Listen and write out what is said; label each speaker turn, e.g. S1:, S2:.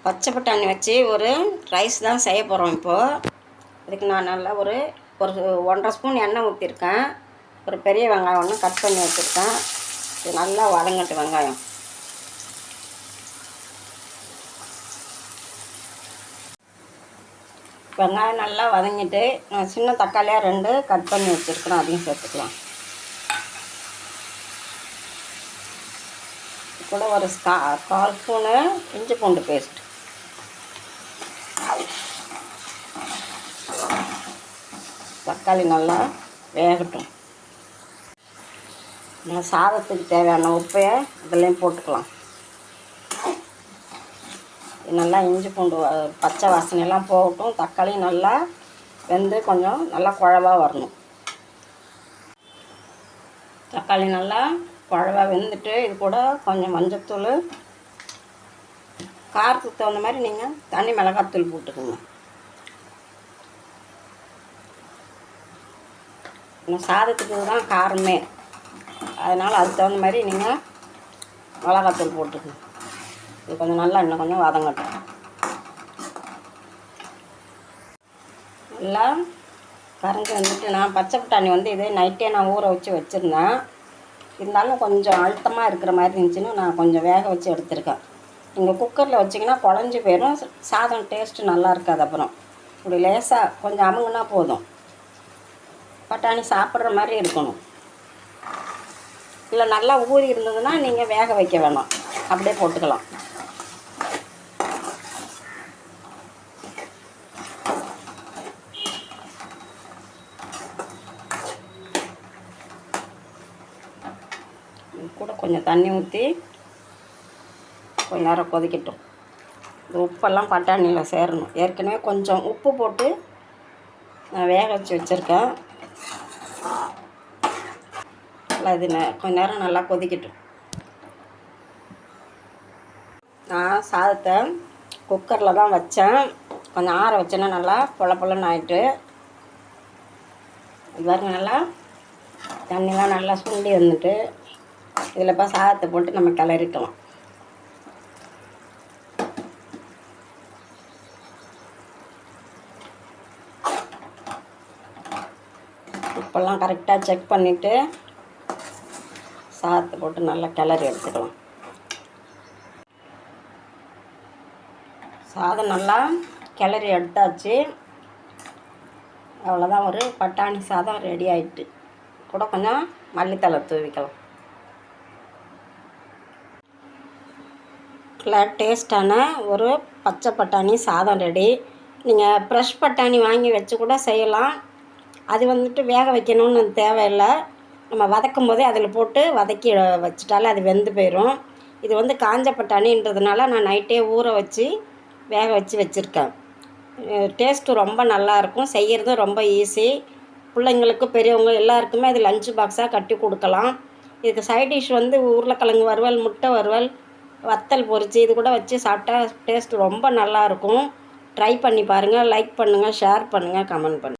S1: பச்சை பட்டாணி வச்சு ஒரு ரைஸ் தான் செய்ய போகிறோம் இப்போது. இதுக்கு நான் நல்லா ஒரு 1.5 ஸ்பூன் எண்ணெய் ஊற்றிருக்கேன். ஒரு பெரிய வெங்காயம் ஒன்று கட் பண்ணி வச்சுருக்கேன். இது நல்லா வதங்கட்டும். வெங்காயம் நல்லா வதங்கிட்டு நான் சின்ன தக்காளியாக 2 கட் பண்ணி வச்சுருக்கிறேன், அதையும் சேர்த்துக்கலாம். கூட ஒரு 1/4 ஸ்பூனு இஞ்சி பூண்டு பேஸ்ட். தக்காளி நல்லா வேகட்டும். நம்ம சாதத்துக்கு தேவையான உப்பையை இதுலேயும் போட்டுக்கலாம். நல்லா இஞ்சி பூண்டு பச்சை வாசனையெல்லாம் போகட்டும். தக்காளி நல்லா வெந்து கொஞ்சம் நல்லா குழவா வரணும். தக்காளி நல்லா குழவா வெந்துட்டு இது கூட கொஞ்சம் மஞ்சள்தூள், காரத்துக்கு தகுந்த மாதிரி நீங்கள் தனி மிளகாத்தூள் போட்டுக்கோங்க. சாதத்துக்கு தான் காரமே, அதனால் அதுக்கு தகுந்த மாதிரி நீங்கள் மிளகாத்தூள் போட்டுக்கோங்க. இது கொஞ்சம் நல்லா இன்னும் கொஞ்சம் வதங்கட்டும். நல்லா கரைஞ்சி வந்துட்டு நான் பச்சை பட்டாணி இதே நைட்டே நான் ஊற வச்சு வச்சுருந்தேன். இருந்தாலும் கொஞ்சம் அழுத்தமாக இருக்கிற மாதிரி இருந்துச்சுன்னு நான் கொஞ்சம் வேக வச்சு எடுத்துருக்கேன். நீங்கள் குக்கரில் வச்சிங்கன்னா குழஞ்சி போயிடும், சாதம் டேஸ்ட்டு நல்லா இருக்காது. அப்புறம் இப்படி லேசாக கொஞ்சம் அமுங்குனா போதும். பட்டாணி சாப்பிட்ற மாதிரி இருக்கணும். இல்லை நல்லா ஊறி இருந்ததுன்னா நீங்கள் வேக வைக்க வேணாம், அப்படியே போட்டுக்கலாம். கூட கொஞ்சம் தண்ணி ஊற்றி கொஞ்ச நேரம் கொதிக்கட்டும். இந்த உப்பெல்லாம் பட்டாணியில் சேரணும். ஏற்கனவே கொஞ்சம் உப்பு போட்டு நான் வேக வச்சு வச்சுருக்கேன். இது கொஞ்ச நேரம் நல்லா கொதிக்கட்டும். நான் சாதத்தை குக்கரில் தான் வச்சேன். கொஞ்சம் ஆற வச்சேன்னா நல்லா பொலன்னு ஆகிட்டு. இது பாருங்க, நல்லா தண்ணிலாம் நல்லா சுண்டி வந்துட்டு இதில் இப்போ சாதத்தை போட்டு நம்ம கிளறிக்கலாம். உப்பெல்லாம் கரெக்டாக செக் பண்ணிவிட்டு சாதத்தை போட்டு நல்லா கிளறி எடுத்துக்கலாம். சாதம் நல்லா கிளறி எடுத்தாச்சு. அவ்வளோதான், ஒரு பட்டாணி சாதம் ரெடி ஆகிட்டு. கூட கொஞ்சம் மல்லித்தழை தூவிக்கலாம். டேஸ்டான ஒரு பச்சை பட்டாணி சாதம் ரெடி. நீங்கள் ஃப்ரெஷ் பட்டாணி வாங்கி வச்சு கூட செய்யலாம். அது வேக வைக்கணும்னு தேவையில்லை. நம்ம வதக்கும் போதே அதில் போட்டு வதக்கி வச்சிட்டாலே அது வெந்து போயிடும். இது காஞ்ச பட்டாணின்றதுனால நான் நைட்டே ஊற வச்சு வேக வச்சு வச்சுருக்கேன். டேஸ்ட்டு ரொம்ப நல்லாயிருக்கும். செய்கிறதும் ரொம்ப ஈஸி. பிள்ளைங்களுக்கு பெரியவங்க எல்லாருக்குமே அது லஞ்ச் பாக்ஸாக கட்டி கொடுக்கலாம். இதுக்கு சைட் டிஷ் உருளைக்கிழங்கு வறுவல், முட்டை வறுவல், வத்தல் பொரிச்சு இது கூட வச்சு சாப்பிட்டா டேஸ்ட் ரொம்ப நல்லாயிருக்கும். ட்ரை பண்ணி பாருங்கள். லைக் பண்ணுங்கள், ஷேர் பண்ணுங்கள், கமெண்ட் பண்ணுங்கள்.